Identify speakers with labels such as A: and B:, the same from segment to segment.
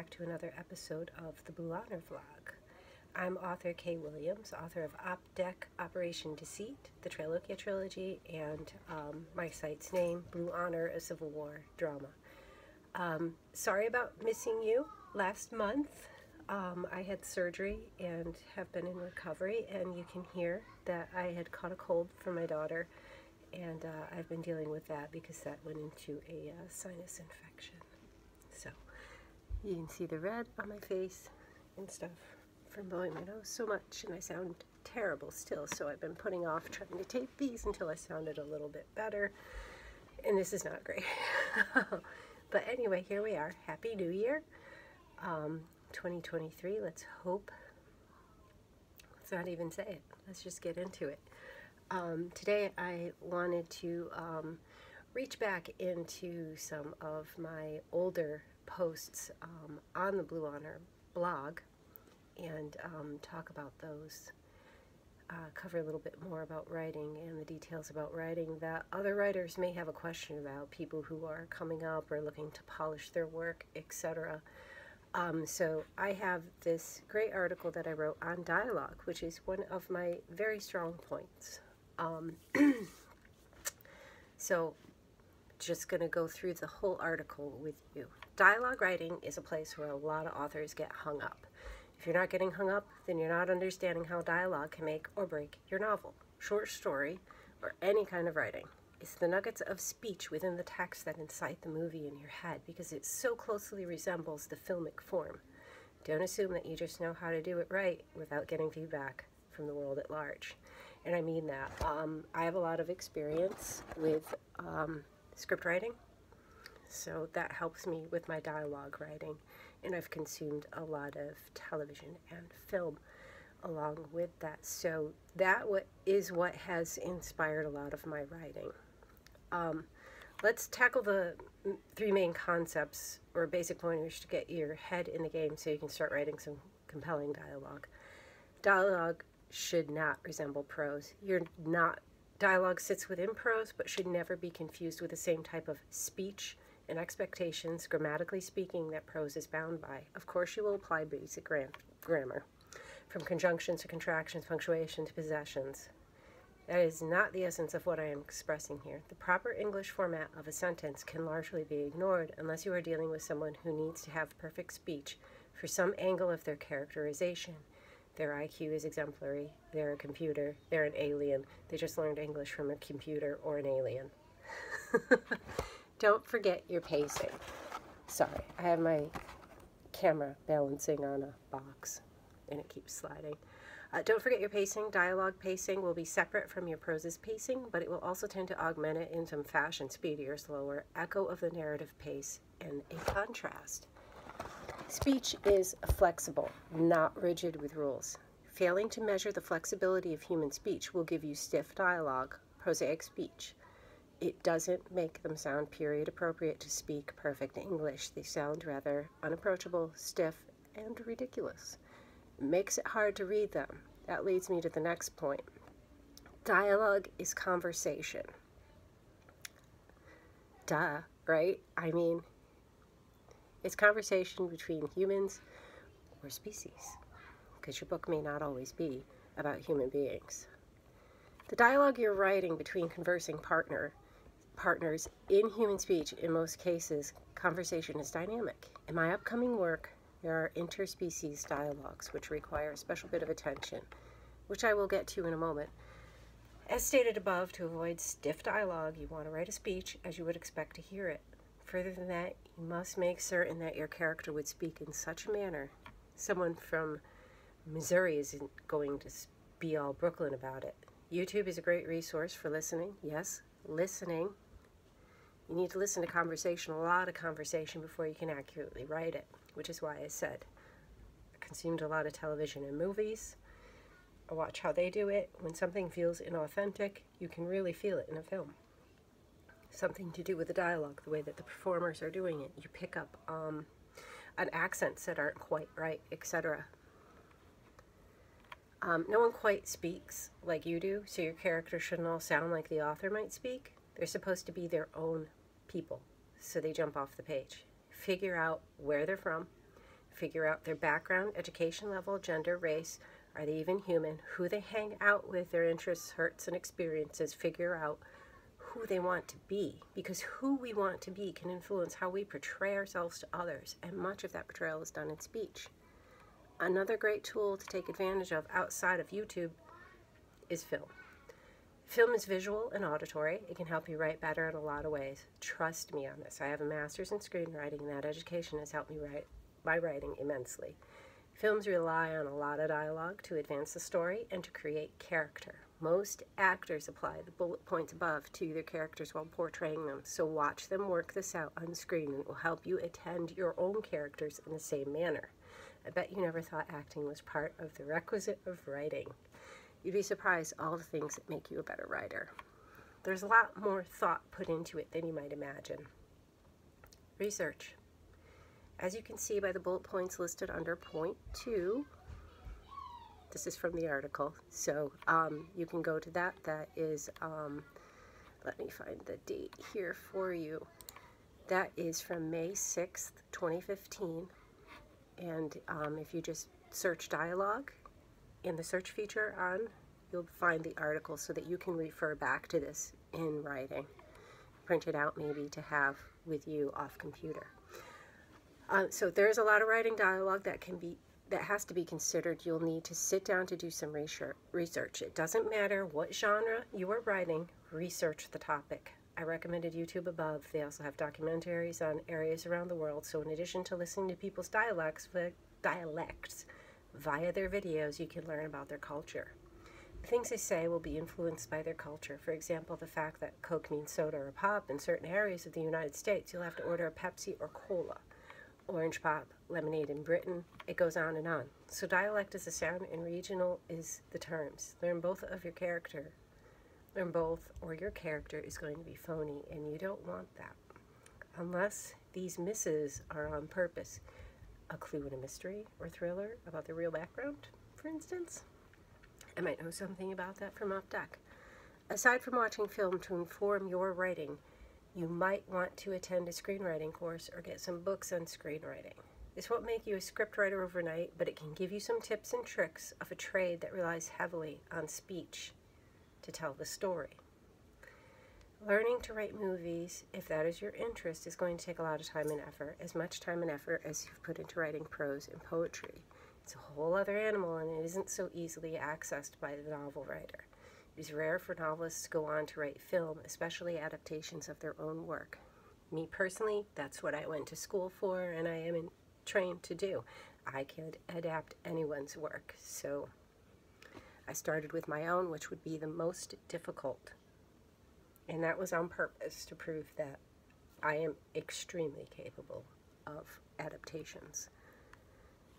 A: back to another episode of the Blue Honor Vlog. I'm author Kay Williams, author of op-dec, Operation Deceit, the Trilogia trilogy, and my site's name, Blue Honor, a Civil War drama. Sorry about missing you last month. I had surgery and have been in recovery, and you can hear that I had caught a cold from my daughter, and I've been dealing with that because that went into a sinus infection. So you can see the red on my face and stuff from blowing my nose so much, and I sound terrible still, so I've been putting off trying to tape these until I sounded a little bit better, and this is not great. But anyway, here we are. Happy New Year. 2023, let's hope. Let's not even say it. Let's just get into it. Today I wanted to reach back into some of my older posts on the Blue Honor blog and talk about those. Cover a little bit more about writing and the details about writing that other writers may have a question about, people who are coming up or looking to polish their work, etc. So I have this great article that I wrote on dialogue, which is one of my very strong points. So just going to go through the whole article with you. Dialogue writing is a place where a lot of authors get hung up. If you're not getting hung up, then you're not understanding how dialogue can make or break your novel, short story, or any kind of writing. It's the nuggets of speech within the text that incite the movie in your head because it so closely resembles the filmic form. Don't assume that you just know how to do it right without getting feedback from the world at large. And I mean that. I have a lot of experience with script writing, so that helps me with my dialogue writing. And I've consumed a lot of television and film along with that. So that is what has inspired a lot of my writing. Let's tackle the three main concepts or basic pointers to get your head in the game so you can start writing some compelling dialogue. Dialogue should not resemble prose. Dialogue sits within prose, but should never be confused with the same type of speech and expectations, grammatically speaking, that prose is bound by. Of course, you will apply basic grammar, from conjunctions to contractions, punctuation to possessions. That is not the essence of what I am expressing here. The proper English format of a sentence can largely be ignored unless you are dealing with someone who needs to have perfect speech for some angle of their characterization. Their IQ is exemplary, they're a computer, they're an alien, they just learned English from a computer or an alien. Don't forget your pacing. Sorry, I have my camera balancing on a box and it keeps sliding. Don't forget your pacing. Dialogue pacing will be separate from your prose's pacing, but it will also tend to augment it in some fashion, speedier, slower, echo of the narrative pace, and a contrast. Speech is flexible, not rigid with rules. Failing to measure the flexibility of human speech will give you stiff dialogue, prosaic speech. It doesn't make them sound period appropriate to speak perfect English. They sound rather unapproachable, stiff, and ridiculous. It makes it hard to read them. That leads me to the next point. Dialogue is conversation. Duh, right? I mean, it's conversation between humans or species, because your book may not always be about human beings. The dialogue you're writing between conversing partners in human speech, in most cases, conversation is dynamic. In my upcoming work, there are interspecies dialogues which require a special bit of attention, which I will get to in a moment. As stated above, to avoid stiff dialogue, you want to write a speech as you would expect to hear it. Further than that, you must make certain that your character would speak in such a manner. Someone from Missouri isn't going to be all Brooklyn about it. YouTube is a great resource for listening. Yes, listening. You need to listen to conversation, a lot of conversation, before you can accurately write it, which is why I said I consumed a lot of television and movies. I watch how they do it. When something feels inauthentic, you can really feel it in a film. Something to do with the dialogue, the way that the performers are doing it. You pick up on accents that aren't quite right, etc. No one quite speaks like you do, so your character shouldn't all sound like the author might speak. They're supposed to be their own people, so they jump off the page. Figure out where they're from, figure out their background, education level, gender, race, are they even human, who they hang out with, their interests, hurts, and experiences, figure out who they want to be, because who we want to be can influence how we portray ourselves to others, and much of that portrayal is done in speech. Another great tool to take advantage of outside of YouTube is film. Film is visual and auditory. It can help you write better in a lot of ways. Trust me on this. I have a master's in screenwriting, and that education has helped me write my writing immensely. Films rely on a lot of dialogue to advance the story and to create character. Most actors apply the bullet points above to their characters while portraying them, so watch them work this out on screen, and it will help you attend your own characters in the same manner. I bet you never thought acting was part of the requisite of writing. You'd be surprised all the things that make you a better writer. There's a lot more thought put into it than you might imagine. Research. As you can see by the bullet points listed under point 2, this is from the article, so you can go to that. That is, let me find the date here for you. That is from May 6th, 2015. And if you just search dialogue in the search feature on, you'll find the article so that you can refer back to this in writing. Print it out maybe to have with you off computer. So there's a lot of writing dialogue that has to be considered. You'll need to sit down to do some research. It doesn't matter what genre you are writing, research the topic. I recommended YouTube above. They also have documentaries on areas around the world, so in addition to listening to people's dialects via their videos, you can learn about their culture. The things they say will be influenced by their culture. For example, the fact that Coke means soda or pop in certain areas of the United States, you'll have to order a Pepsi or cola. Orange pop, lemonade in Britain, it goes on and on. So dialect is the sound and regional is the terms. Learn both of your character. Learn both or your character is going to be phony, and you don't want that. Unless these misses are on purpose. A clue in a mystery or thriller about the real background, for instance. I might know something about that from op-dec. Aside from watching film to inform your writing, you might want to attend a screenwriting course or get some books on screenwriting. This won't make you a scriptwriter overnight, but it can give you some tips and tricks of a trade that relies heavily on speech to tell the story. Learning to write movies, if that is your interest, is going to take a lot of time and effort, as much time and effort as you've put into writing prose and poetry. It's a whole other animal, and it isn't so easily accessed by the novel writer. It is rare for novelists to go on to write film, especially adaptations of their own work. Me personally, that's what I went to school for, and I am trained to do. I can't adapt anyone's work, so I started with my own, which would be the most difficult. And that was on purpose to prove that I am extremely capable of adaptations.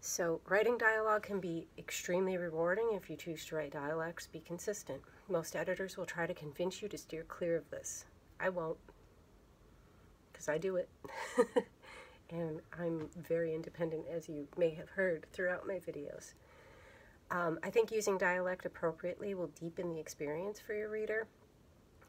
A: So writing dialogue can be extremely rewarding if you choose to write dialogues. Be consistent. Most editors will try to convince you to steer clear of this. I won't, because I do it. And I'm very independent, as you may have heard throughout my videos. I think using dialect appropriately will deepen the experience for your reader.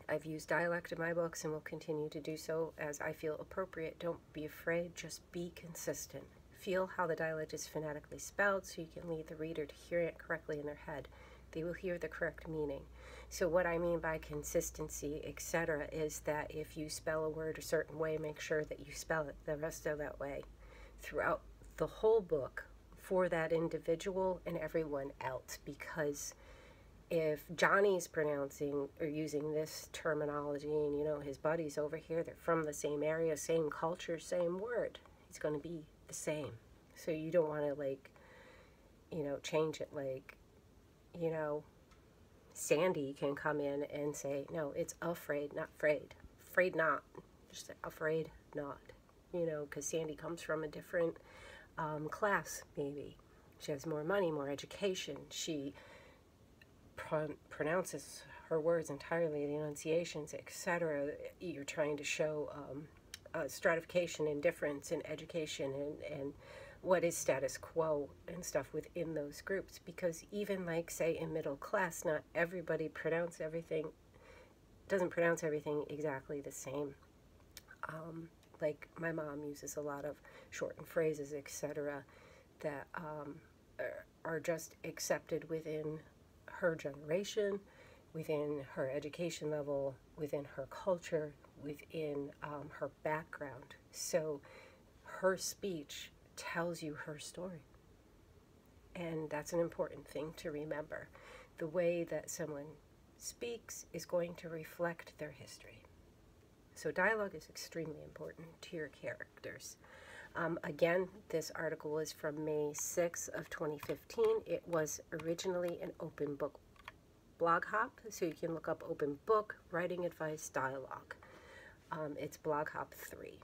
A: I've used dialect in my books and will continue to do so as I feel appropriate. Don't be afraid, just be consistent. Feel how the dialect is phonetically spelled so you can lead the reader to hear it correctly in their head. They will hear the correct meaning. So what I mean by consistency, etc., is that if you spell a word a certain way, make sure that you spell it the rest of that way throughout the whole book for that individual and everyone else, because if Johnny's pronouncing or using this terminology and, you know, his buddies over here, they're from the same area, same culture, same word, it's going to be the same. So you don't want to, like, you know, change it. Like, you know, Sandy can come in and say, no, it's afraid, not frayed. Afraid not. Just say afraid not. You know, because Sandy comes from a different class, maybe. She has more money, more education. She pronounces her words entirely, the enunciations, etc. You're trying to show stratification and difference in education and what is status quo and stuff within those groups. Because even, like, say, in middle class, not everybody doesn't pronounce everything exactly the same. Like, my mom uses a lot of shortened phrases, etc. that are just accepted within her generation, within her education level, within her culture, within her background. So her speech tells you her story. And that's an important thing to remember. The way that someone speaks is going to reflect their history. So dialogue is extremely important to your characters. Again, this article is from May 6th of 2015. It was originally an open book blog hop, so you can look up open book, writing advice, dialogue. It's blog hop 3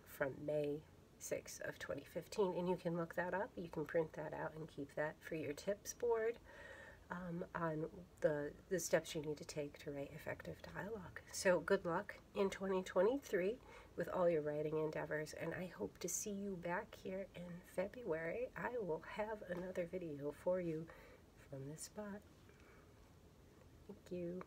A: from May 6th of 2015, and you can look that up. You can print that out and keep that for your tips board on the steps you need to take to write effective dialogue. So good luck in 2023 with all your writing endeavors, and I hope to see you back here in February. I will have another video for you from this spot. Thank you.